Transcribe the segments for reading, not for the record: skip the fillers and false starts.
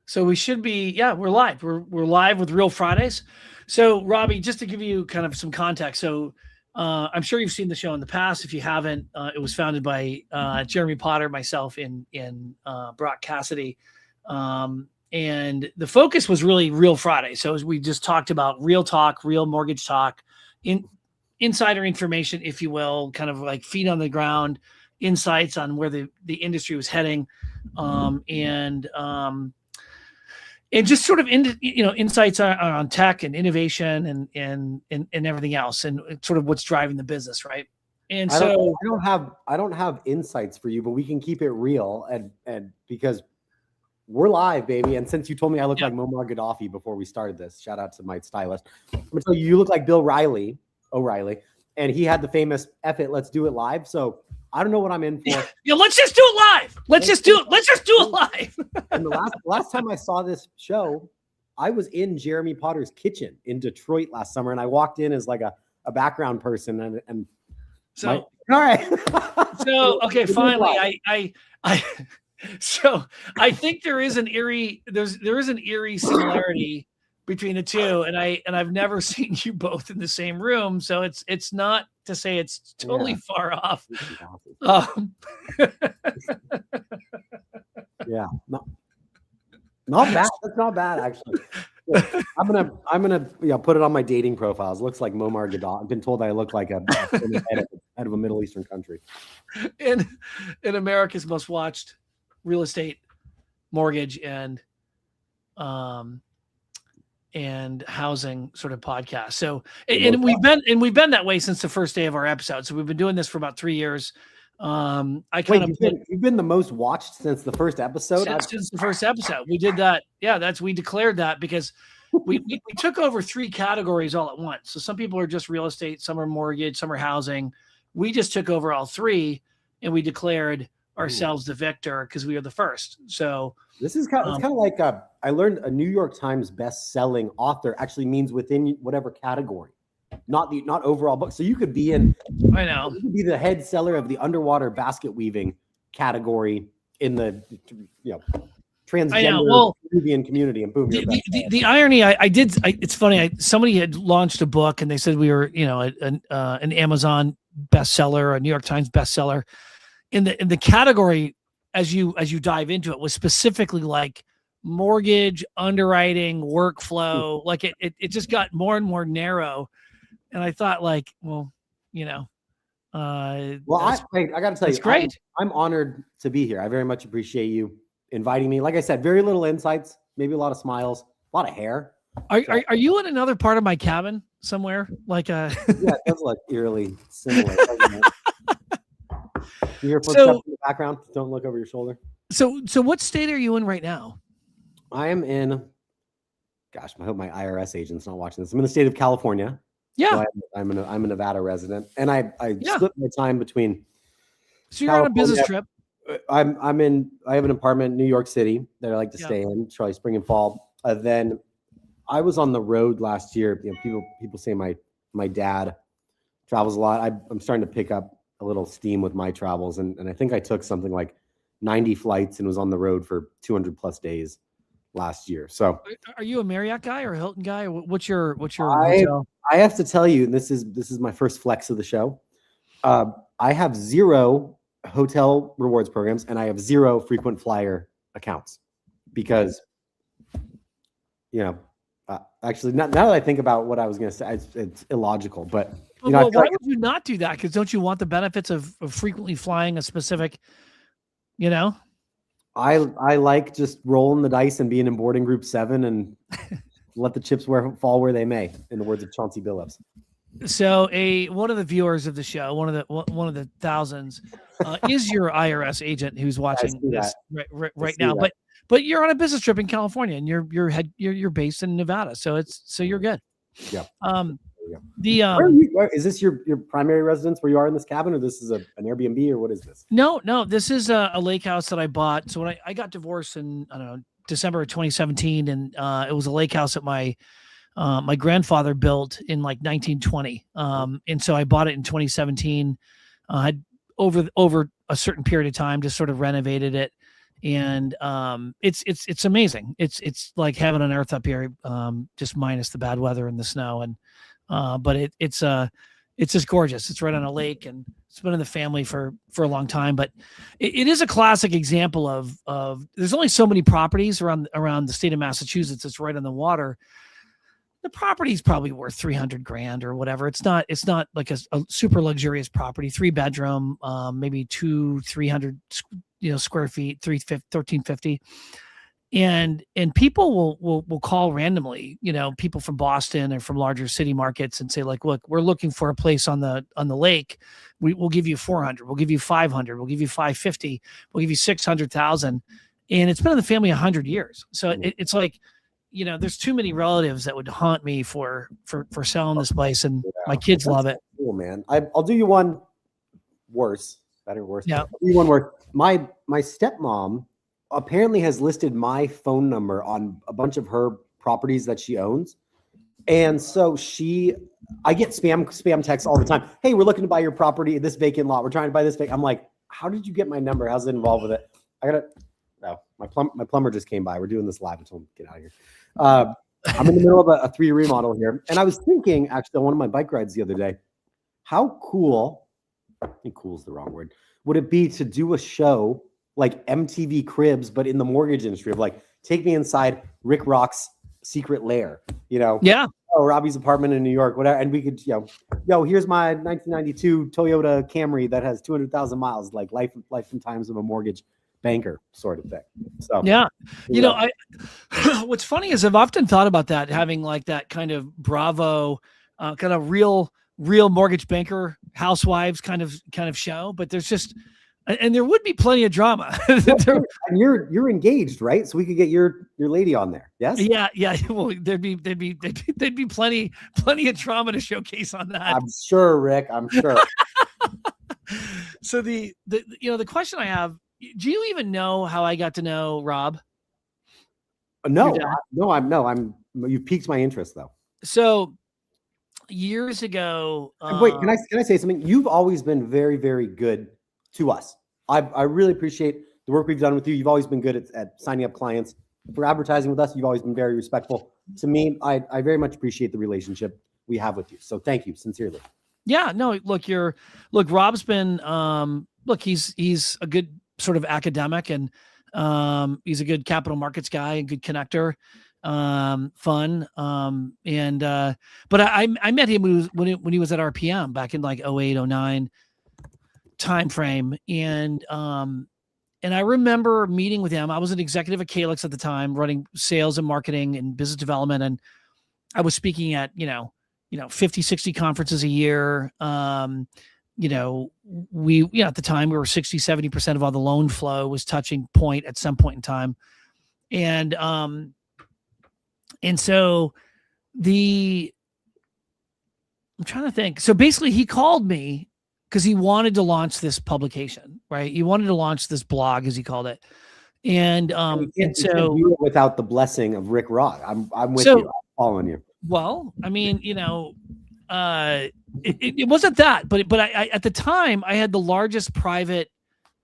So we should be, yeah, we're live. We're live with Real Fridays. So Robbie, just to give you kind of some context. So I'm sure you've seen the show in the past. If you haven't, it was founded by Jeremy Potter, myself, and Brock Cassidy. And the focus was really Real Friday. So as we just talked about real talk, real mortgage talk, insider information, if you will, kind of like feet on the ground, insights on where the industry was heading. And just sort of insights on tech and innovation and everything else, and sort of what's driving the business, right? And so I don't have insights for you, but we can keep it real, and because we're live, baby. And since you told me I look like Muammar Gaddafi before we started this, shout out to my stylist. I'm gonna tell you, you look like Bill O'Reilly, and he had the famous "F it, let's do it live." So I don't know what I'm in for. Yeah, let's just do it live. Let's just do it live. And the last time I saw this show, I was in Jeremy Potter's kitchen in Detroit last summer, and I walked in as like a background person, and so all right. So okay, finally, so I think there is an eerie similarity between the two, and I've never seen you both in the same room, so it's not to say it's totally far off. Yeah, not bad. That's not bad, actually. Yeah. I'm gonna put it on my dating profiles. Looks like Muammar Gaddafi. I've been told I look like a head of a Middle Eastern country. In America's most watched real estate, mortgage, and housing sort of podcast. So, and we've been that way since the first day of our episode. So we've been doing this for about 3 years. You've been the most watched since the first episode. Since the first episode, we did that. Yeah, we declared that because we took over 3 categories all at once. So some people are just real estate, some are mortgage, some are housing. We just took over all 3, and we declared ourselves the victor because we are the first. So this is kind of like I learned a New York Times best-selling author actually means within whatever category, not overall book. So you could be you could be the head seller of the underwater basket weaving category in the transgender Peruvian community, and boom. The irony, it's funny. Somebody had launched a book, and they said we were an Amazon bestseller, a New York Times bestseller. In the category, as you dive into it, was specifically like mortgage underwriting workflow. Like it just got more and more narrow, and I thought I got to tell you, great. I'm honored to be here. I very much appreciate you inviting me. Like I said, very little insights, maybe a lot of smiles, a lot of hair. Are you in another part of my cabin somewhere? Yeah, it does look eerily similar. You hear footsteps in the background? Don't look over your shoulder. So what state are you in right now? I am in. Gosh, I hope my IRS agent's not watching this. I'm in the state of California. Yeah, so I'm a Nevada resident, and I split my time between. So you're on a business trip. I have an apartment in New York City that I like to stay in, Charlie, spring and fall. Then I was on the road last year. People say my dad travels a lot. I'm starting to pick up a little steam with my travels, and I think I took something like 90 flights and was on the road for 200 plus days last year. So are you a Marriott guy or a Hilton guy? Or what's your hotel? I have to tell you, and this is my first flex of the show. I have 0 hotel rewards programs, and I have 0 frequent flyer accounts because, actually, now that I think about what I was going to say, it's illogical, but why would you not do that? Because don't you want the benefits of frequently flying a specific, I like just rolling the dice and being in boarding group 7 and let the chips fall where they may, in the words of Chauncey Billups. So one of the viewers of the show, one of the thousands, is your IRS agent who's watching this right now. But you're on a business trip in California, and you're based in Nevada, so you're good. Yeah. Where is this your primary residence where you are in this cabin, or this is an Airbnb, or what is this? No, this is a lake house that I bought. So when I got divorced in December of 2017, and it was a lake house that my grandfather built in 1920, and so I bought it in 2017. Had over a certain period of time just sort of renovated it, And it's amazing. It's like heaven on earth up here, just minus the bad weather and the snow. And but it's just gorgeous. It's right on a lake, and it's been in the family for a long time. But it is a classic example of there's only so many properties around the state of Massachusetts. It's right on the water. The property's probably worth 300 grand or whatever. It's not like a super luxurious property, 3-bedroom, maybe 300 square feet, 1350. And people will call randomly, people from Boston or from larger city markets and say, like, look, we're looking for a place on the lake. We'll give you 400, we'll give you 500, we'll give you 550, we'll give you 600,000. And it's been in the family 100 years. So it's like, there's too many relatives that would haunt me for selling this place, and my kids love it. Cool, man. I'll do you one worse, better, worse. Yeah. I'll do you one worse. My stepmom apparently has listed my phone number on a bunch of her properties that she owns. And so I get spam texts all the time. Hey, we're looking to buy your property, this vacant lot. We're trying to buy this vacant. I'm like, how did you get my number? How's it involved with it? My plumber just came by. We're doing this live. I told him to get out of here. I'm in the middle of a 3 remodel here. And I was thinking, actually, on one of my bike rides the other day, how cool, I think cool is the wrong word, would it be to do a show like MTV Cribs, but in the mortgage industry, of like, take me inside Rick Rock's secret lair, Yeah. Oh, Robbie's apartment in New York, whatever. And we could, here's my 1992 Toyota Camry that has 200,000 miles, like life and times of a mortgage banker sort of thing. So yeah, I what's funny is I've often thought about that, having like that kind of Bravo kind of real mortgage banker housewives kind of show, but there's just, and there would be plenty of drama. And you're engaged, right? So we could get your lady on there. Yes. Yeah. Well, there'd be plenty of drama to showcase on that. I'm sure, Rick. I'm sure. So the question I have, do you even know how I got to know Rob? No, you piqued my interest though. So years ago, wait, can I say something? You've always been very, very good to us. I really appreciate the work we've done with you. You've always been good at signing up clients for advertising with us. You've always been very respectful to me. I very much appreciate the relationship we have with you. So thank you sincerely. Yeah, no, look, Rob's been, he's a good sort of academic, and he's a good capital markets guy, a good connector, fun. But I met him when he was at RPM back in like 08, 09 time frame. And I remember meeting with him. I was an executive at Calyx at the time, running sales and marketing and business development. And I was speaking at, 50, 60 conferences a year. At the time we were 60, 70% of all the loan flow was touching point at some point in time. And so I'm trying to think. So basically he called me because he wanted to launch this publication, right? He wanted to launch this blog, as he called it. And you can't do it without the blessing of Rick Rock. I'm with you. I'm following you. Well, I mean, it wasn't that, but I at the time I had the largest private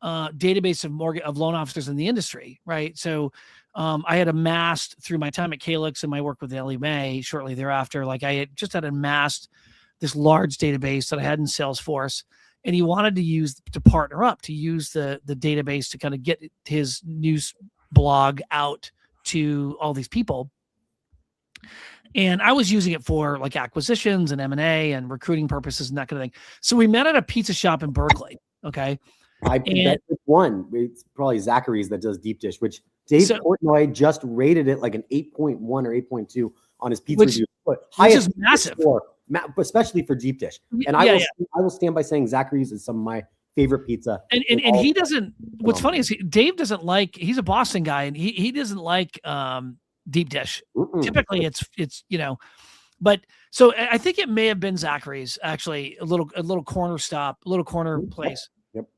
database of loan officers in the industry, right? So I had amassed through my time at Calyx and my work with Ellie Mae shortly thereafter, like I had amassed this large database that I had in Salesforce, and he wanted to partner up to use the database to kind of get his news blog out to all these people. And I was using it for like acquisitions and M&A and recruiting purposes and that kind of thing. So we met at a pizza shop in Berkeley. Okay. It's probably Zachary's that does deep dish, which Dave Portnoy just rated it like an 8.1 or 8.2 on his pizza review. Which is massive. Especially for deep dish. And I will stand by saying Zachary's is some of my favorite pizza. And he doesn't, what's funny is Dave doesn't like, he's a Boston guy, and he doesn't like deep dish. Typically it's but so I think it may have been Zachary's, actually, a little corner place. Yep.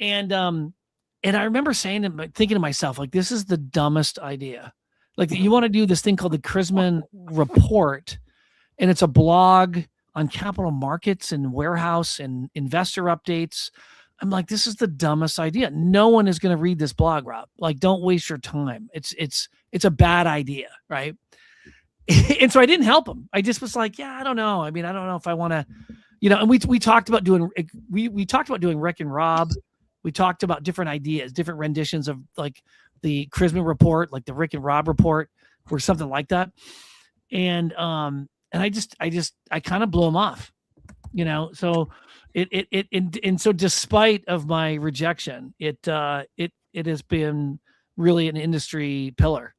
And I remember thinking to myself, like, this is the dumbest idea. Like, you want to do this thing called the Chrisman report, and it's a blog on capital markets and warehouse and investor updates. I'm like, this is the dumbest idea. No one is going to read this blog, Rob. Like, don't waste your time. It's a bad idea, right? And so I didn't help him. I just was like, yeah, I don't know. I mean, I don't know if I want to, and we talked about doing Rick and Rob. We talked about different ideas, different renditions of like the Chrisman report, like the Rick and Rob report, or something like that. And I kind of blew him off, so and so despite of my rejection, it has been really an industry pillar,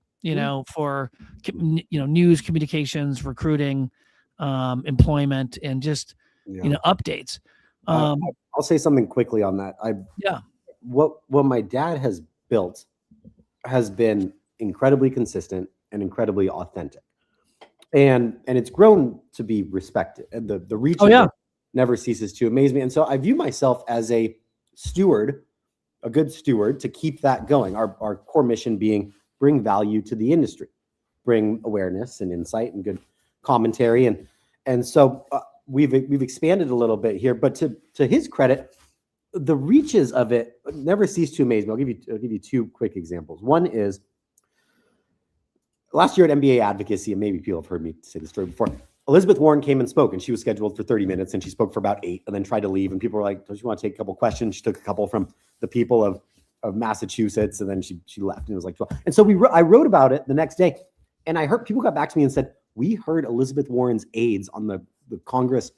for, news, communications, recruiting, employment, and just, updates. I'll say something quickly on that. What my dad has built has been incredibly consistent and incredibly authentic. And it's grown to be respected. And the reach of it never ceases to amaze me. And so I view myself as a steward, a good steward, to keep that going. Our core mission being bring value to the industry, bring awareness and insight and good commentary. And so we've expanded a little bit here, but to his credit, the reaches of it never cease to amaze me. I'll give you two quick examples. One is last year at MBA Advocacy, and maybe people have heard me say this story before. Elizabeth Warren came and spoke, and she was scheduled for 30 minutes, and she spoke for about 8, and then tried to leave. And people were like, "Don't you want to take a couple questions?" She took a couple from the people of Massachusetts, and then she left, and it was like 12. And so I wrote about it the next day, and I heard people got back to me and said, "We heard Elizabeth Warren's aides on the Congress,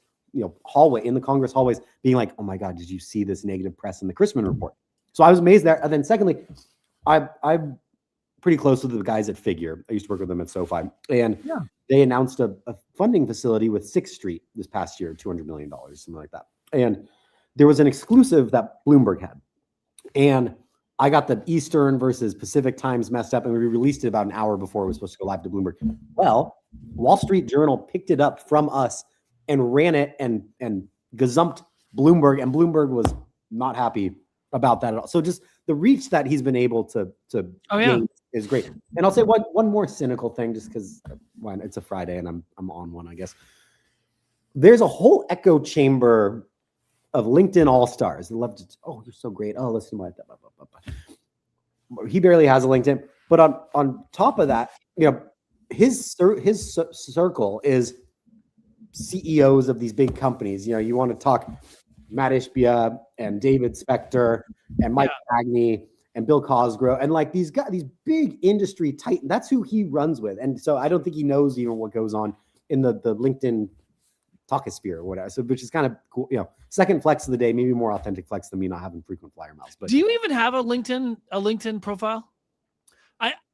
hallway, in the Congress hallways, being like, 'Oh my God, did you see this negative press in the Chrisman report?'" So I was amazed there. And then secondly, I'm pretty close with the guys at Figure. I used to work with them at SoFi, and they announced a funding facility with 6th Street this past year, $200 million, something like that. And there was an exclusive that Bloomberg had, and I got the Eastern versus Pacific times messed up, and we released it about an hour before it was supposed to go live to Bloomberg. Well, Wall Street Journal picked it up from us and ran it and gazumped Bloomberg, and Bloomberg was not happy about that at all. So just the reach that he's been able to gain is great. And I'll say one more cynical thing, just because it's a Friday and I'm on one, I guess. There's a whole echo chamber of LinkedIn all-stars. They love to, "Oh, you're so great. Oh, listen to my," blah, blah, blah, blah. He barely has a LinkedIn. But on top of that, his circle is CEOs of these big companies. You want to talk Matt Ishbia and David Spector and Mike Cagney and Bill Cosgrove, and like these guys, these big industry titans. That's who he runs with. And so I don't think he knows even what goes on in the LinkedIn talkosphere or whatever. So, which is kind of cool. Second flex of the day, maybe more authentic flex than me not having frequent flyer miles. But do you even have a LinkedIn profile?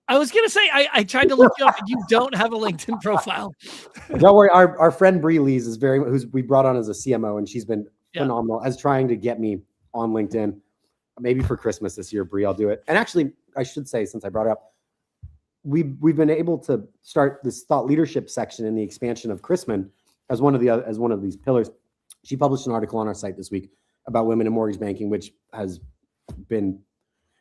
I was gonna say I tried to look you up, and you don't have a LinkedIn profile. Don't worry, our friend Bree Lees is who's we brought on as a CMO, and she's been phenomenal as trying to get me on LinkedIn. Maybe for Christmas this year, Bree, I'll do it. And actually, I should say, since I brought it up, we've been able to start this thought leadership section in the expansion of Chrisman as one of these pillars. She published an article on our site this week about women in mortgage banking, which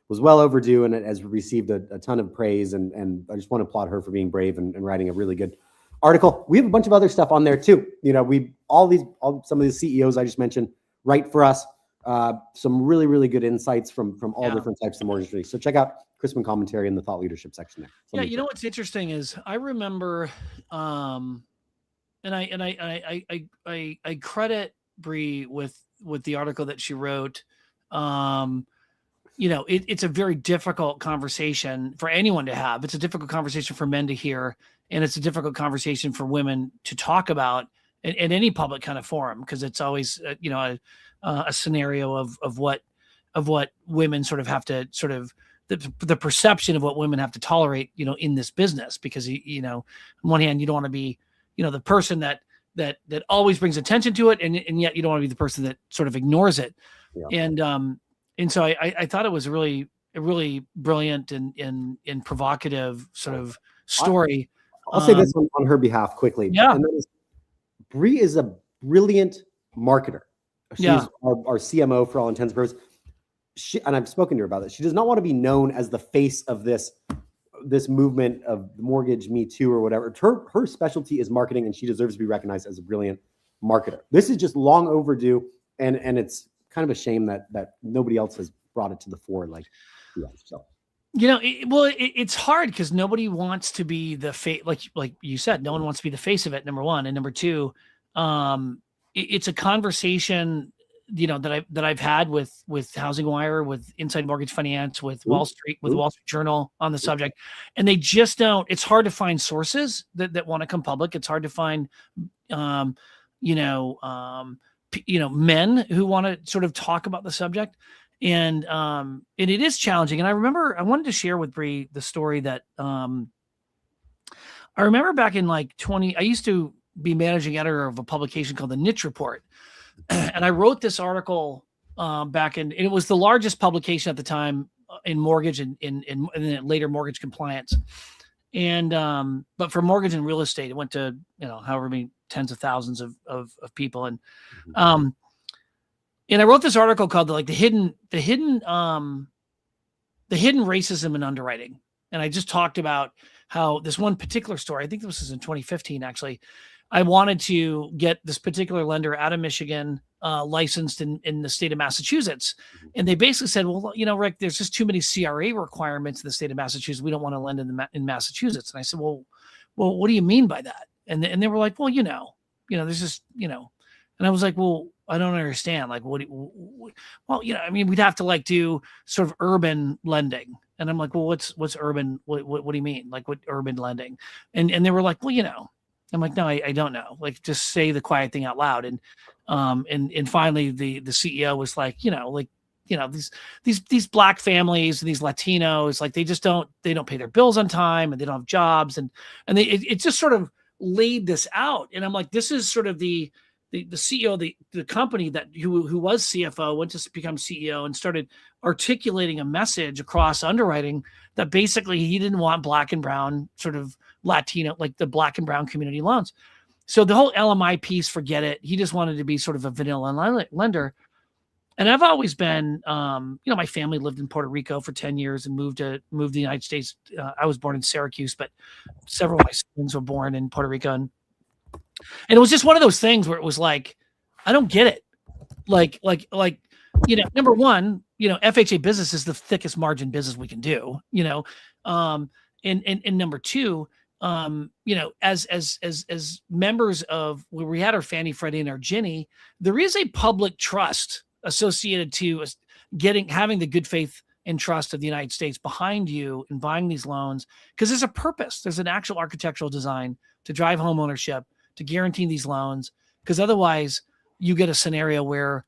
was well overdue, and it has received a ton of praise. And I just want to applaud her for being brave and writing a really good article. We have a bunch of other stuff on there too. Some of the CEOs I just mentioned write for us. Some really, really good insights from all different types of mortgage rates. So check out Chrisman commentary in the thought leadership section there. What's interesting is I remember, and I credit Bree with the article that she wrote. It's a very difficult conversation for anyone to have. It's a difficult conversation for men to hear, and it's a difficult conversation for women to talk about in any public kind of forum, because it's always a scenario of what women sort of have to the perception of what women have to tolerate, in this business, because on one hand you don't want to be the person that always brings attention to it, and yet you don't want to be the person that sort of ignores it. And so I thought it was a really brilliant and provocative sort of story. I'll say this on her behalf quickly. Yeah. Bree is a brilliant marketer. She's our CMO for all intents and purposes. And I've spoken to her about this. She does not want to be known as the face of this movement of mortgage Me Too or whatever. Her specialty is marketing, and she deserves to be recognized as a brilliant marketer. This is just long overdue, and it's kind of a shame that nobody else has brought it to the fore. Like, yeah, so. It's hard because nobody wants to be the face, like you said, no one wants to be the face of it. Number one, and number two, it's a conversation, that I've had with HousingWire, with Inside Mortgage Finance, with Wall Street Journal on the subject, and they just don't. It's hard to find sources that want to come public. It's hard to find, men who want to sort of talk about the subject. And it is challenging. And I remember I wanted to share with Bree the story that I remember back in I used to be managing editor of a publication called the Niche Report. And I wrote this article back and it was the largest publication at the time in mortgage and in later mortgage compliance. And but for mortgage and real estate, it went to, however many tens of thousands of people. And and I wrote this article called the hidden racism in underwriting. And I just talked about how this one particular story, I think this was in 2015, actually, I wanted to get this particular lender out of Michigan licensed in the state of Massachusetts. And they basically said, well, Rick, there's just too many CRA requirements in the state of Massachusetts. We don't want to lend in Massachusetts. And I said, well, what do you mean by that? And they were like, well, there's just, and I was like, well, I don't understand. Like, we'd have to do sort of urban lending. And I'm like, well, what's urban? What do you mean? Like, what urban lending? And they were like, well, I'm like, no, I don't know. Like, just say the quiet thing out loud. And finally the CEO was like, these Black families and these Latinos, like, they don't pay their bills on time and they don't have jobs. And it just sort of laid this out. And I'm like, this is sort of the CEO of the company who was CFO, went to become CEO and started articulating a message across underwriting that basically he didn't want Black and brown sort of Latino, like the Black and brown community loans. So the whole LMI piece, forget it. He just wanted to be sort of a vanilla lender. And I've always been, my family lived in Puerto Rico for 10 years and moved to the United States. I was born in Syracuse, but several of my siblings were born in Puerto Rico. And it was just one of those things where it was like, I don't get it. Number one, FHA business is the thickest margin business we can do, and number two, as members of where we had our Fannie, Freddie, and our Ginnie, there is a public trust associated to having the good faith and trust of the United States behind you in buying these loans, because there's a purpose. There's an actual architectural design to drive home ownership, to guarantee these loans, because otherwise you get a scenario where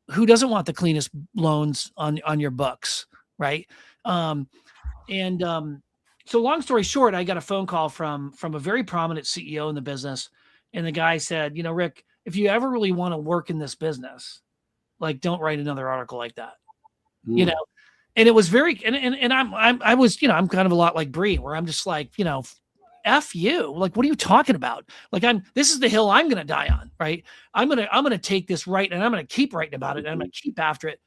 who doesn't want the cleanest loans on your books, right? So long story short, I got a phone call from a very prominent CEO in the business, and the guy said, Rick, if you ever really want to work in this business, don't write another article like that, and it was very, and I was, I'm kind of a lot like Bree, where I'm just like, F you, like, what are you talking about? Like, this is the hill I'm going to die on, right? I'm going to take this right, and I'm going to keep writing about it, and I'm going to keep after it.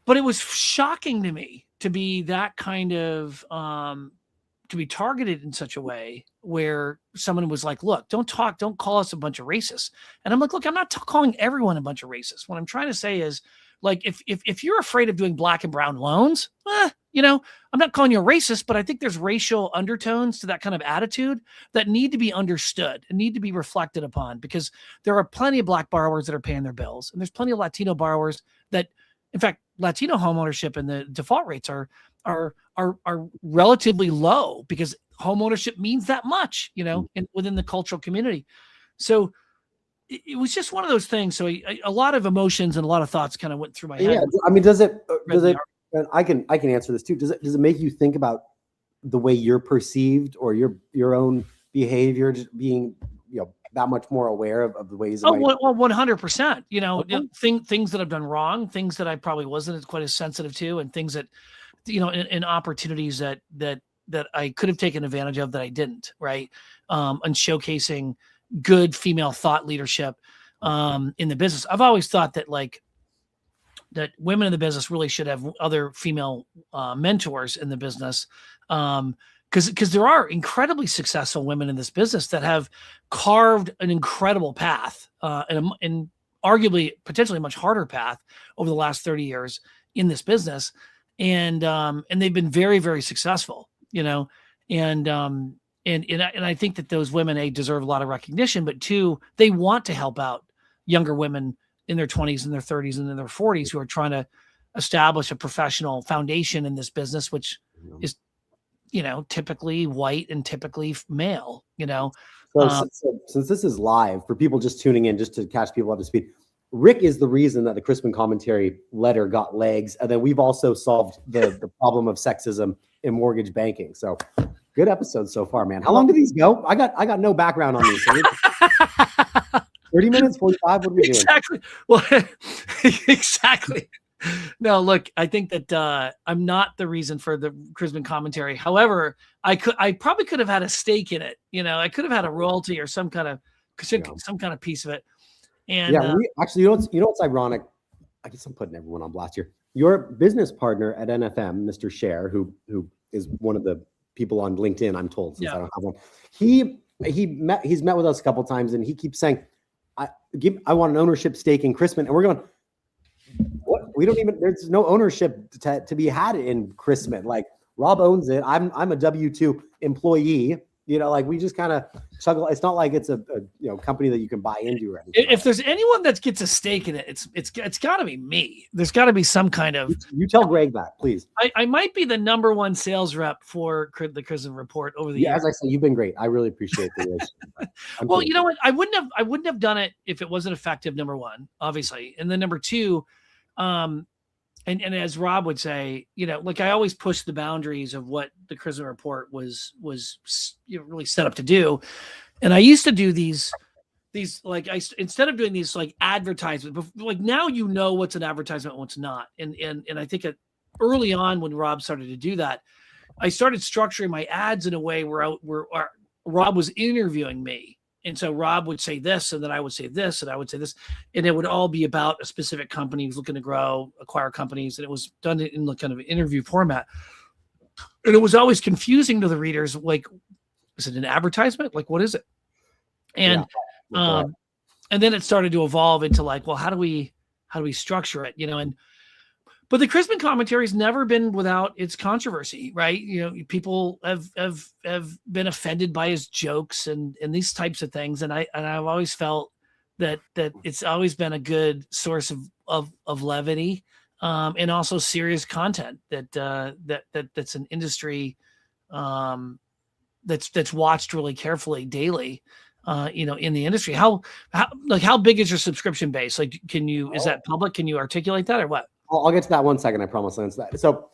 But it was shocking to me to be that kind of, to be targeted in such a way where someone was like, look, don't call us a bunch of racists. And I'm like, look, I'm not calling everyone a bunch of racists. What I'm trying to say is, like, if you're afraid of doing Black and brown loans, I'm not calling you a racist, but I think there's racial undertones to that kind of attitude that need to be understood and need to be reflected upon, because there are plenty of Black borrowers that are paying their bills. And there's plenty of Latino borrowers that, in fact, Latino homeownership and the default rates are relatively low because homeownership means that much, within the cultural community. So it was just one of those things. So a lot of emotions and a lot of thoughts kind of went through my head. Yeah, I mean, does it? And I can answer this too. Does it make you think about the way you're perceived or your own behavior, just being that much more aware of the ways? 100%. Things that I've done wrong, things that I probably wasn't quite as sensitive to, and things that in opportunities that I could have taken advantage of that I didn't. Right, and showcasing good female thought leadership in the business. I've always thought that that women in the business really should have other female mentors in the business, because there are incredibly successful women in this business that have carved an incredible path in arguably potentially a much harder path over the last 30 years in this business. And they've been very, very successful, and I think that those women, deserve a lot of recognition, but two, they want to help out younger women in their 20s and their 30s and in their 40s who are trying to establish a professional foundation in this business, which is, typically white and typically male, So since this is live, for people just tuning in, just to catch people up to speed, Rick is the reason that the Chrisman commentary letter got legs. And then we've also solved the problem of sexism in mortgage banking. So good episode so far, man. How long do these go? I got no background on these. 30 minutes, 45, what are we doing? Exactly. Well, exactly. No, look, I think that I'm not the reason for the Chrisman commentary. However, I probably could have had a stake in it. I could have had a royalty or some kind of piece of it. And actually, what's ironic? I guess I'm putting everyone on blast here. Your business partner at NFM, Mr. Cher, who is one of the people on LinkedIn, I'm told, since I don't have one. He's met with us a couple of times, and he keeps saying, I want an ownership stake in Chrisman. And we're going, what? We don't even, there's no ownership to be had in Chrisman. Like, Rob owns it. I'm a W-2 employee. We just kind of struggle. It's not like it's a company that you can buy into or anything. If there's anyone that gets a stake in it, it's got to be me. There's got to be some kind of. You tell Greg that, please. I might be the #1 sales rep for the Chrisman Report over the years. As I say, you've been great. I really appreciate the relationship. Well, you know what? I wouldn't have done it if it wasn't effective. #1, obviously, and then #2. And as Rob would say, I always push the boundaries of what the Chrisman Report was really set up to do. And I used to do these instead of doing these advertisements, now what's an advertisement and what's not. And I think early on when Rob started to do that, I started structuring my ads in a way where Rob was interviewing me. And so Rob would say this, and then I would say this, and I would say this, and it would all be about a specific company who's looking to grow, acquire companies, and it was done in the kind of interview format. And it was always confusing to the readers, is it an advertisement? What is it? And and then it started to evolve into how do we structure it, But the Chrisman commentary has never been without its controversy, right? People have been offended by his jokes and these types of things, and I've always felt that it's always been a good source of levity, and also serious content that's an industry that's watched really carefully daily, in the industry. How big is your subscription base? Is that public? Can you articulate that or what? I'll get to that one second. I promise. So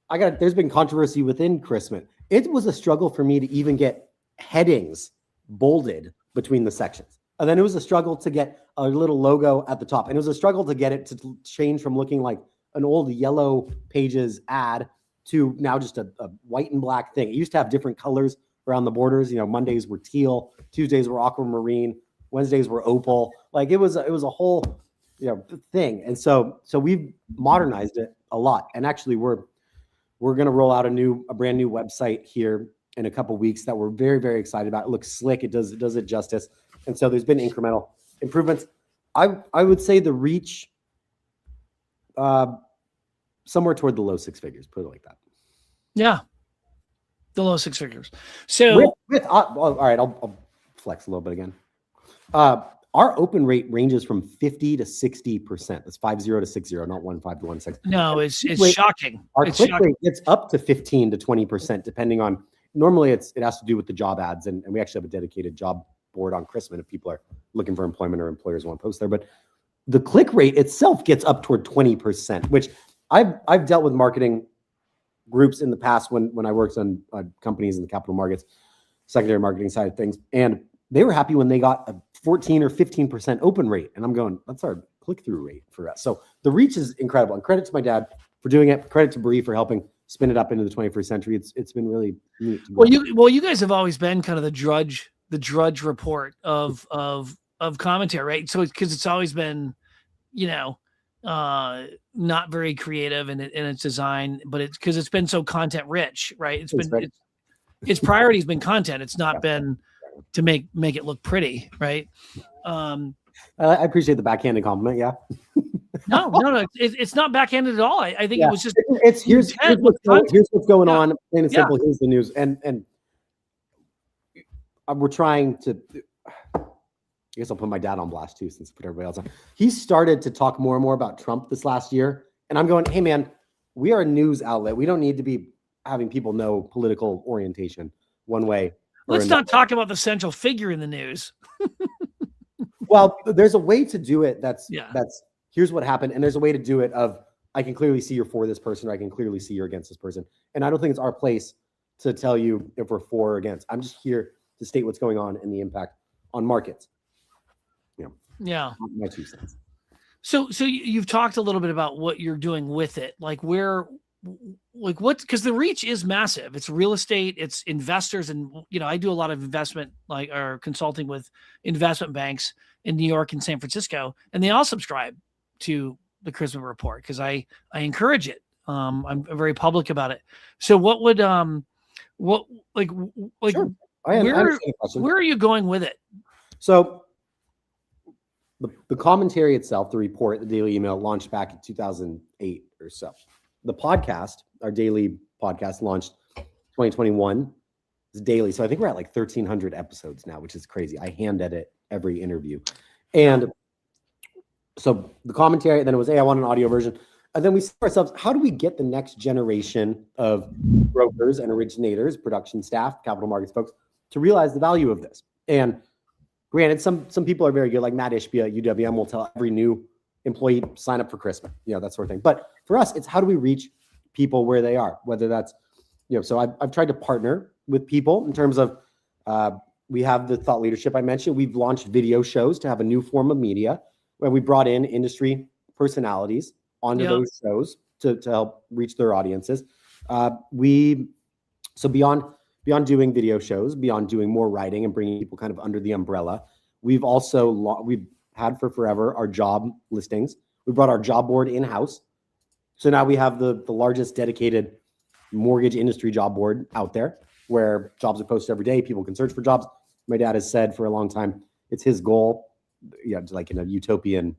there's been controversy within Chrisman. It was a struggle for me to even get headings bolded between the sections. And then it was a struggle to get a little logo at the top. And it was a struggle to get it to change from looking like an old Yellow Pages ad to now just a white and black thing. It used to have different colors around the borders. Mondays were teal, Tuesdays were aquamarine, Wednesdays were opal. It was a whole thing. And so we've modernized it a lot. And actually we're going to roll out a brand new website here in a couple of weeks that we're very, very excited about. It looks slick. It does it justice. And so there's been incremental improvements. I would say the reach somewhere toward the low six figures, put it like that. Yeah. The low six figures. So all right, I'll flex a little bit again. Our open rate ranges from 50 to 60%. That's 50 to 60, not 15 to 16. No, it's shocking. Our click rate gets up to 15 to 20%, depending on. Normally, it has to do with the job ads, and we actually have a dedicated job board on Chrisman if people are looking for employment or employers want to post there. But the click rate itself gets up toward 20%, which I've dealt with marketing groups in the past when I worked on companies in the capital markets, secondary marketing side of things, and they were happy when they got a 14 or 15% open rate. And I'm going, that's our click-through rate for us. So the reach is incredible. And credit to my dad for doing it. Credit to Bree for helping spin it up into the 21st century. It's been really neat. Well, you guys have always been kind of the drudge report of commentary, right? So it's always been, not very creative in its design, but it's because it's been so content rich, right? Its priority has been content. It's not been to make it look pretty, right? I appreciate the backhanded compliment. Yeah. No. It's not backhanded at all. I think it was just here's what's going on. Plain and simple. Here's the news, and we're trying to. I guess I'll put my dad on blast too, since I put everybody else on. He started to talk more and more about Trump this last year, and I'm going, hey man, we are a news outlet. We don't need to be having people know political orientation one way. Let's not talk about the central figure in the news. Well, there's a way to do it. That's here's what happened, and there's a way to do it of I can clearly see you're for this person, or I can clearly see you're against this person, and I don't think it's our place to tell you if we're for or against. I'm just here to state what's going on and the impact on markets. Yeah. My 2 cents. So you've talked a little bit about what you're doing with it, like because the reach is massive. It's real estate, it's investors, and I do a lot of investment or consulting with investment banks in New York and San Francisco, and they all subscribe to the Chrisman report because I encourage it. I'm very public about it. So what would Sure. where are you going with it? So the commentary itself, the report, the daily email launched back in 2008 or so. The podcast, our daily podcast, launched 2021. It's daily. So I think we're at like 1,300 episodes now, which is crazy. I hand edit every interview. And so the commentary, then it was, hey, I want an audio version. And then we said to ourselves, how do we get the next generation of brokers and originators, production staff, capital markets folks to realize the value of this? And granted, some people are very good, like Matt Ishbia at UWM will tell every new employee sign up for Chrisman, that sort of thing. But for us, it's how do we reach people where they are, whether that's, so I've tried to partner with people in terms of, we have the thought leadership I mentioned. We've launched video shows to have a new form of media where we brought in industry personalities onto those shows to help reach their audiences. So beyond doing video shows, beyond doing more writing and bringing people kind of under the umbrella, we've had for forever our job listings. We brought our job board in-house. So now we have the largest dedicated mortgage industry job board out there where jobs are posted every day. People can search for jobs. My dad has said for a long time, it's his goal, like in a utopian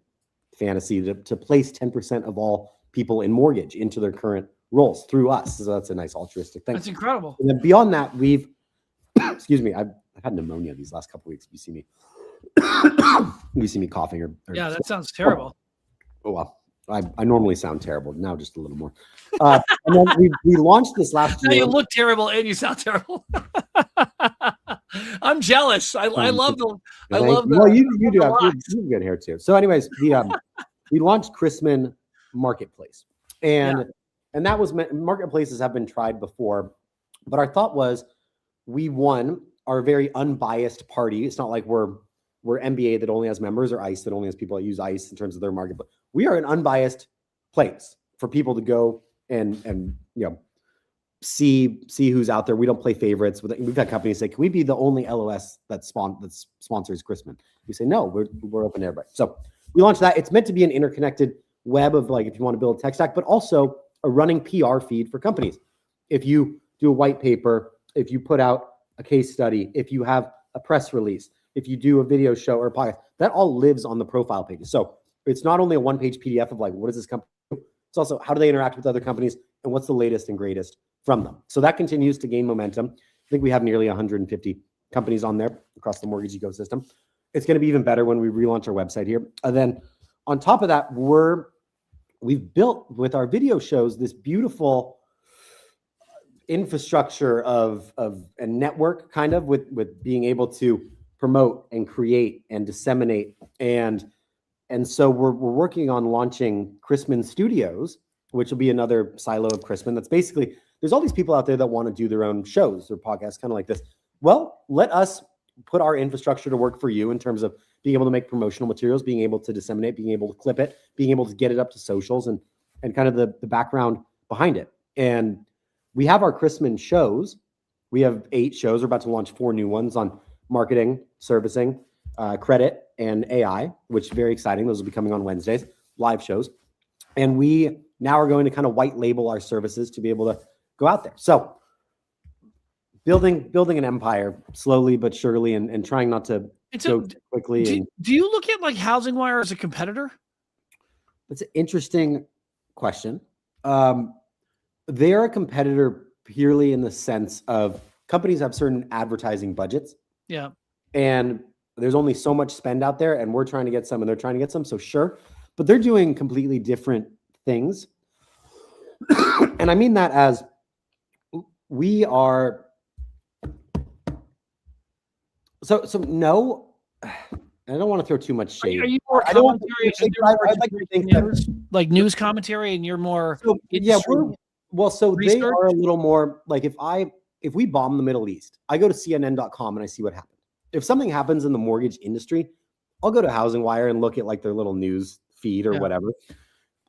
fantasy, to place 10% of all people in mortgage into their current roles through us. So that's a nice altruistic thing. That's incredible. And then beyond that, we've, excuse me, I've had pneumonia these last couple of weeks. You see me coughing or yeah, that sounds terrible. Oh well, I normally sound terrible now, just a little more. And then we launched this last year. Now you look terrible and you sound terrible. I'm jealous. I love the. Well, you do have good hair too. So, anyways, we launched Chrisman Marketplace, and that was marketplaces have been tried before, but our thought was we are a very unbiased party. It's not like we're MBA that only has members or ICE that only has people that use ICE in terms of their market, but we are an unbiased place for people to go and see who's out there. We don't play favorites. We've had companies say, can we be the only LOS that sponsors Chrisman? We say, no, we're open to everybody. So we launched that. It's meant to be an interconnected web of like, if you want to build a tech stack, but also a running PR feed for companies. If you do a white paper, if you put out a case study, if you have a press release, if you do a video show or a podcast, that all lives on the profile pages. So it's not only a one-page PDF of like, what does this company do? It's also how do they interact with other companies and what's the latest and greatest from them. So that continues to gain momentum. I think we have nearly 150 companies on there across the mortgage ecosystem. It's going to be even better when we relaunch our website here. And then on top of that, we've built with our video shows this beautiful infrastructure of a network kind of with being able to promote and create and disseminate. And so we're working on launching Chrisman Studios, which will be another silo of Chrisman. That's basically, there's all these people out there that want to do their own shows or podcasts kind of like this. Well, let us put our infrastructure to work for you in terms of being able to make promotional materials, being able to disseminate, being able to clip it, being able to get it up to socials and kind of the background behind it. And we have our Chrisman shows. We have 8 shows. We're about to launch 4 new ones on marketing, servicing, credit, and AI, which is very exciting. Those will be coming on Wednesdays, live shows. And we now are going to kind of white label our services to be able to go out there. So building an empire slowly but surely and trying not to go quickly. Do you look at like HousingWire as a competitor? That's an interesting question. They're a competitor purely in the sense of companies have certain advertising budgets. Yeah. And there's only so much spend out there, and we're trying to get some and they're trying to get some. So sure, but they're doing completely different things. And I mean that as we are. So no, I don't want to throw too much shade. Are you more commentary? Like news commentary, and you're more. So, yeah, so research? They are a little more like if we bomb the Middle East, I go to CNN.com and I see what happened. If something happens in the mortgage industry, I'll go to HousingWire and look at like their little news feed or whatever.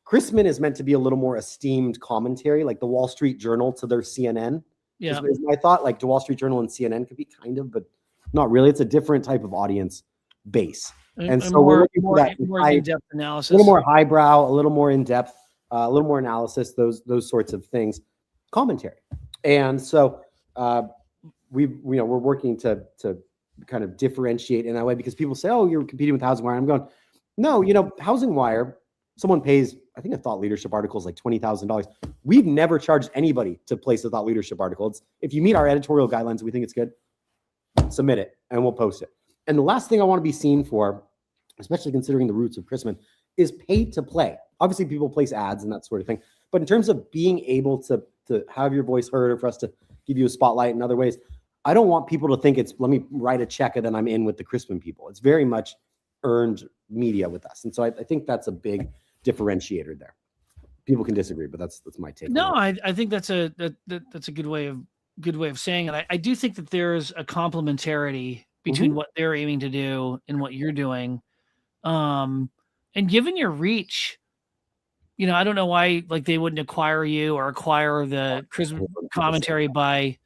Chrisman is meant to be a little more esteemed commentary, like the Wall Street Journal to their CNN. Yeah, is my thought. Like the Wall Street Journal and CNN could be kind of, but not really. It's a different type of audience base, and so we're looking for that more in-depth analysis, a little more highbrow, a little more in-depth, a little more analysis, those sorts of things, commentary. And so we're working to kind of differentiate in that way, because people say, oh, you're competing with HousingWire. I'm going, no, HousingWire, someone pays, I think a thought leadership article is like $20,000. We've never charged anybody to place a thought leadership article. If you meet our editorial guidelines, we think it's good, submit it and we'll post it. And the last thing I want to be seen for, especially considering the roots of Chrisman, is paid to play. Obviously, people place ads and that sort of thing. But in terms of being able to have your voice heard, or for us to give you a spotlight in other ways, I don't want people to think it's, let me write a check and then I'm in with the Chrisman people. It's very much earned media with us. And so I think that's a big differentiator there. People can disagree, but that's my take. No, I think that's a good way of saying it. I do think that there's a complementarity between what they're aiming to do and what you're doing. And given your reach, I don't know why they wouldn't acquire you or acquire the Chrisman commentary by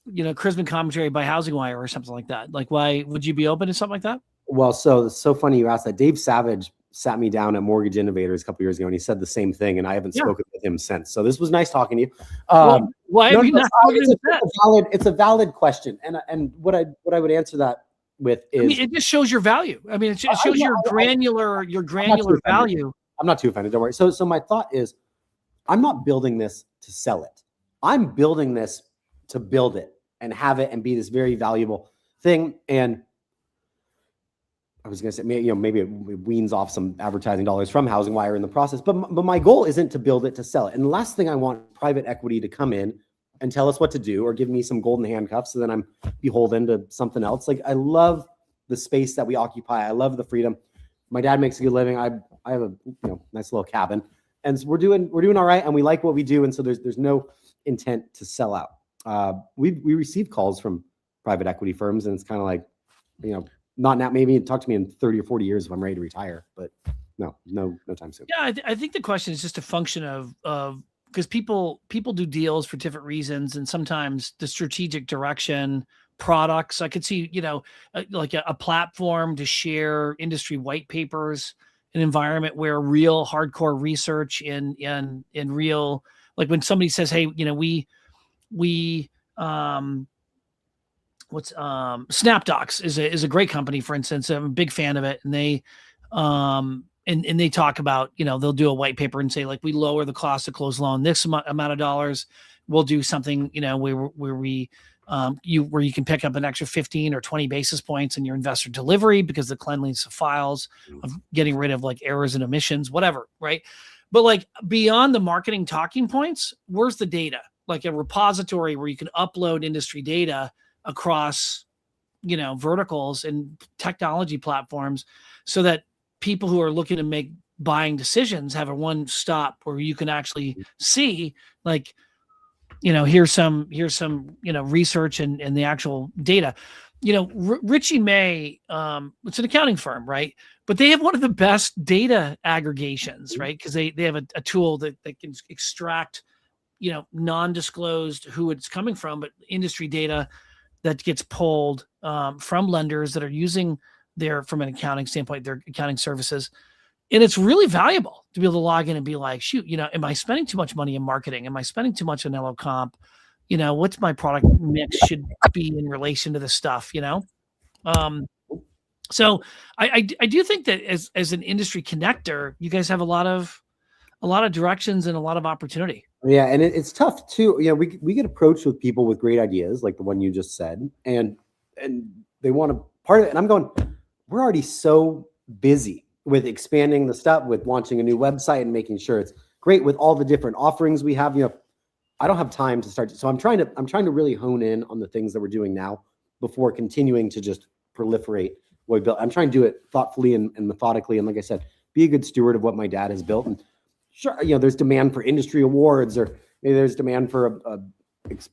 HousingWire or something like that. Like, why would you be open to something like that? Well, so it's so funny you asked that. Dave Savage sat me down at Mortgage Innovators a couple years ago, and he said the same thing, and I haven't spoken with him since. So this was nice talking to you. Why have you not spoken to that? It's a valid question, and what I would answer that with is, it just shows your value. I mean, it shows your granular value. I'm not too offended. Don't worry. So my thought is, I'm not building this to sell it. I'm building this to build it and have it and be this very valuable thing. And I was going to say, maybe it weans off some advertising dollars from HousingWire in the process, but my goal isn't to build it to sell it. And the last thing I want private equity to come in and tell us what to do or give me some golden handcuffs so then I'm beholden to something else. Like, I love the space that we occupy. I love the freedom. My dad makes a good living. I have a nice little cabin, and we're doing all right, and we like what we do. And so there's no intent to sell out. We receive calls from private equity firms, and it's kind of like, not now. Maybe talk to me in 30 or 40 years if I'm ready to retire, but no time soon. Yeah, I think the question is just a function of because people do deals for different reasons, and sometimes the strategic direction, products. I could see, like a platform to share industry white papers, an environment where real hardcore research in real, like when somebody says, hey, SnapDocs is a great company, for instance. I'm a big fan of it, and they and they talk about, they'll do a white paper and say, like, we lower the cost to close loan this amount of dollars. We'll do something, where you can pick up an extra 15 or 20 basis points in your investor delivery because the cleanliness of files, of getting rid of like errors and omissions, whatever, right? But like beyond the marketing talking points, where's the data? Like a repository where you can upload industry data across, verticals and technology platforms, so that people who are looking to make buying decisions have a one stop where you can actually see, like, here's some research and the actual data. Richie May, it's an accounting firm, right? But they have one of the best data aggregations, right? Because they have a tool that can extract, non-disclosed who it's coming from, but industry data that gets pulled from lenders that are using from an accounting standpoint, their accounting services. And it's really valuable to be able to log in and be like, shoot, am I spending too much money in marketing? Am I spending too much on LO comp? What's my product mix should be in relation to this stuff, So I do think that as an industry connector, you guys have a lot of directions and a lot of opportunity. Yeah, and it's tough too. We get approached with people with great ideas, like the one you just said, and they want to part of it. And I'm going, we're already so busy with expanding the stuff, with launching a new website and making sure it's great with all the different offerings we have. I don't have time to start. So I'm trying to really hone in on the things that we're doing now before continuing to just proliferate what we built. I'm trying to do it thoughtfully and methodically. And like I said, be a good steward of what my dad has built. And sure, there's demand for industry awards, or maybe there's demand for a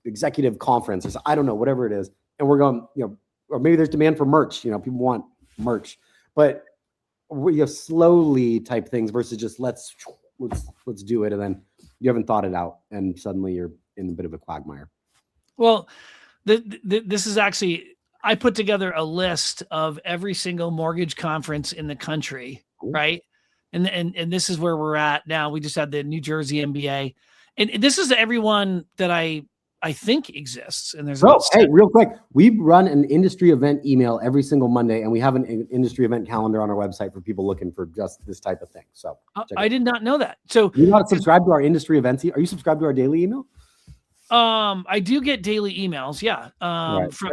executive conference, or I don't know, whatever it is. And we're going, or maybe there's demand for merch. People want merch, but we have slowly type things versus just let's do it, and then you haven't thought it out, and suddenly you're in a bit of a quagmire. Well, this is actually, I put together a list of every single mortgage conference in the country, right? And this is where we're at now. We just had the New Jersey MBA, and this is everyone that I think exists. And there's hey, real quick, we run an industry event email every single Monday, and we have an industry event calendar on our website for people looking for just this type of thing. So I did not know that. So you're not subscribed to our industry events. Are you subscribed to our daily email? I do get daily emails,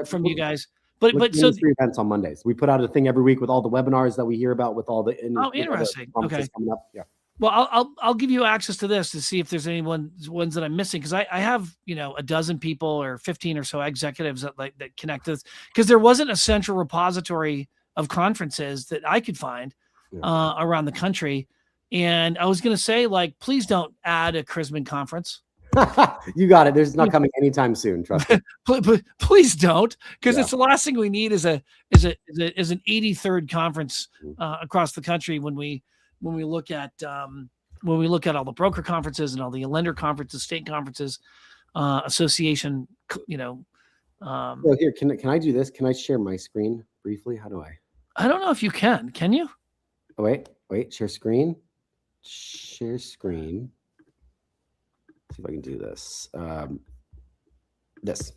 from you guys. But so industry events on Mondays. We put out a thing every week with all the webinars that we hear about, with all the interesting. Okay. Coming up. Yeah. Well, I'll give you access to this to see if there's any ones that I'm missing, because I have a dozen people or 15 or so executives that connect us, because there wasn't a central repository of conferences that I could find around the country. And I was going to say, please don't add a Chrisman conference. You got it. There's not coming anytime soon. Trust me. Please don't, because it's the last thing we need is an 83rd conference across the country when we look at all the broker conferences and all the lender conferences, state conferences, association. Well, here, can I do this? Can I share my screen briefly? How do I? I don't know if you can. Can you? Oh, wait. Share screen. Share screen. See if I can do this. This.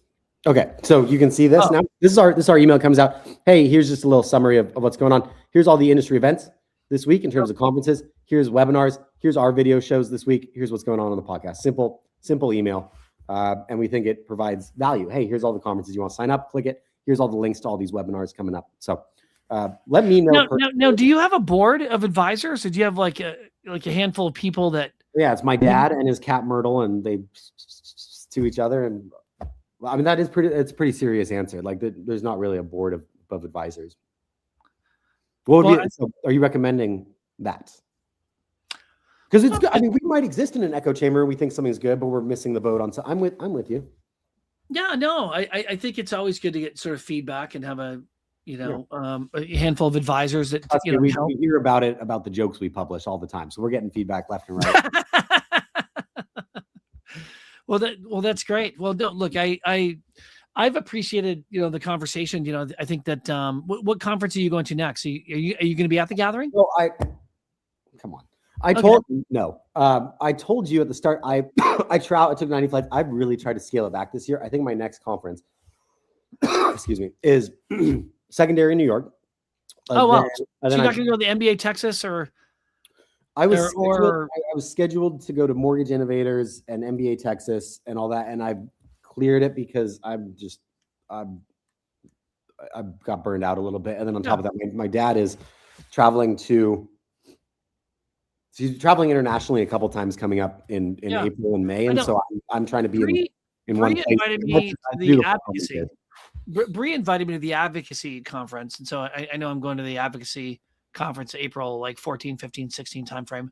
Okay, so you can see this now. This is our email comes out. Hey, here's just a little summary of what's going on. Here's all the industry events this week in terms of conferences. Here's webinars. Here's our video shows this week. Here's what's going on the podcast. Simple email. And we think it provides value. Hey, here's all the conferences you want to sign up. Click it. Here's all the links to all these webinars coming up. So let me know. Now, do you have a board of advisors, or do you have like a handful of people that? Yeah, it's my dad and his cat Myrtle, and they to each other. And I mean, it's a pretty serious answer. There's not really a board of advisors. So are you recommending that? Because it's good. I mean, we might exist in an echo chamber. We think something's good, but we're missing the boat on. So I'm with you. Yeah, no, I think it's always good to get sort of feedback and have a handful of advisors that we hear about the jokes we publish all the time. So we're getting feedback left and right. Well, that's great. Well, look, I've appreciated, the conversation. I think that, what conference are you going to next? Are you going to be at the gathering? Well, come on. I told you at the start, I took 90 flights. I've really tried to scale it back this year. I think my next conference, excuse me, is secondary in New York. Wow. So you're not going to go to the MBA Texas or? I was scheduled to go to Mortgage Innovators and MBA Texas and all that. And I cleared it because I got burned out a little bit. And then on top of that, my dad is he's traveling internationally a couple times coming up in April and May. And so I'm trying to be in one place. Invited me to the advocacy. Bree invited me to the advocacy conference. And so I know I'm going to the advocacy conference April 14, 15, 16 timeframe.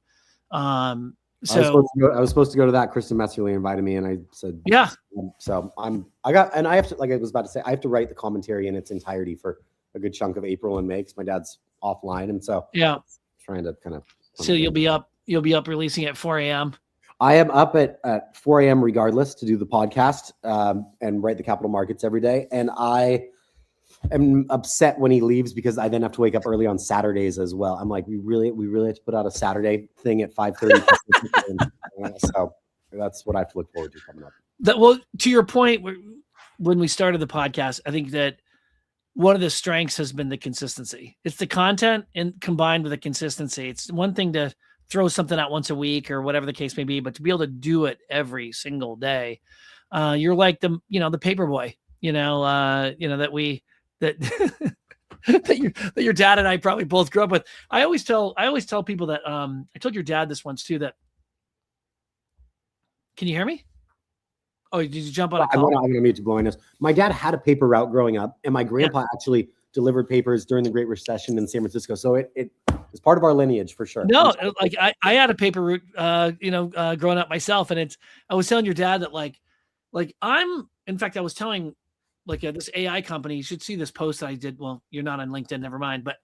I was supposed to go to that. Kristen Messerly invited me, and I said, yeah. So I have to, like I was about to say, I have to write the commentary in its entirety for a good chunk of April and May because my dad's offline, and so trying to kind of. So you'll be up releasing at 4 a.m. I am up at 4 a.m. regardless to do the podcast and write the capital markets every day, and I am upset when he leaves because I then have to wake up early on Saturdays as well. I'm like, we really have to put out a Saturday thing at 5:30. So that's what I have to look forward to coming up. Well, to your point, when we started the podcast, I think that one of the strengths has been the consistency. It's the content and combined with the consistency. It's one thing to throw something out once a week or whatever the case may be, but to be able to do it every single day, you're like the paper boy, that that your dad and I probably both grew up with. I always tell people that, I told your dad this once too, that, can you hear me? Oh, did you jump on a call? I'm going to mute you blowing this. My dad had a paper route growing up, and my grandpa actually delivered papers during the Great Recession in San Francisco. So it is part of our lineage for sure. No, like I had a paper route, growing up myself. And I was telling your dad that in fact, I was telling this AI company, you should see this post that I did. Well, you're not on LinkedIn, never mind. But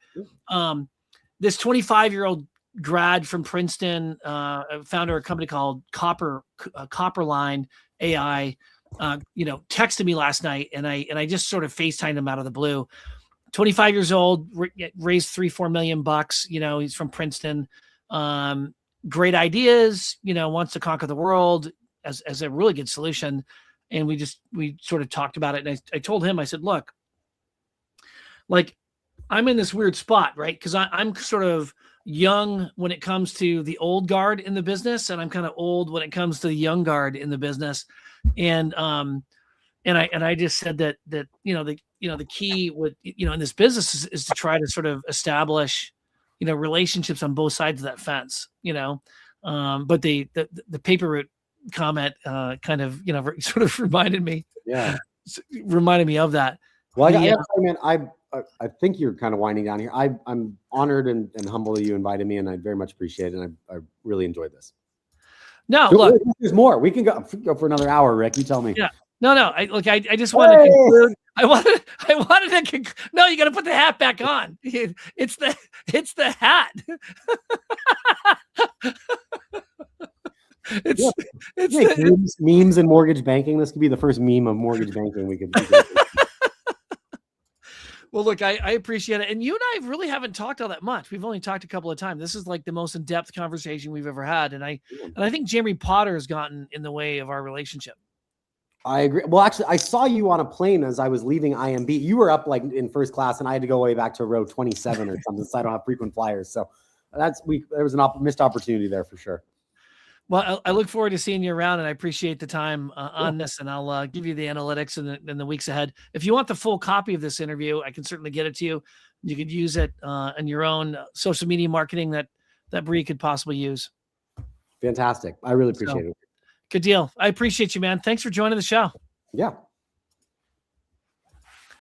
this 25-year-old grad from Princeton, founder of a company called Copperline AI, texted me last night, and I just sort of FaceTimed him out of the blue. 25 years old, raised $3-4 million. He's from Princeton. Great ideas. Wants to conquer the world as a really good solution. And we sort of talked about it. And I told him, I said, look, I'm in this weird spot, right? Because I'm sort of young when it comes to the old guard in the business, and I'm kind of old when it comes to the young guard in the business. And I just said that the key with in this business is to try to sort of establish relationships on both sides of that fence. But the paper route comment kind of sort of reminded me of that. Well, I think you're kind of winding down here. I'm honored and humbled that you invited me, and I very much appreciate it. And I really enjoyed this. No, look, there's more. We can go for another hour, Rick. You tell me. Yeah. No. I just wanted to conclude. I wanted to conclude. No, you got to put the hat back on. It's the hat. It's memes and mortgage banking. This could be the first meme of mortgage banking we could. Well, look, I appreciate it. And you and I really haven't talked all that much. We've only talked a couple of times. This is like the most in-depth conversation we've ever had. And I think Jeremy Potter has gotten in the way of our relationship. I agree. Well, actually, I saw you on a plane as I was leaving IMB. You were up in first class, and I had to go way back to row 27 or something, so I don't have frequent flyers. So there was an missed opportunity there for sure. Well, I look forward to seeing you around, and I appreciate the time on this, and I'll give you the analytics in the weeks ahead. If you want the full copy of this interview, I can certainly get it to you. You could use it in your own social media marketing that Bree could possibly use. Fantastic. I really appreciate it. Good deal. I appreciate you, man. Thanks for joining the show. Yeah.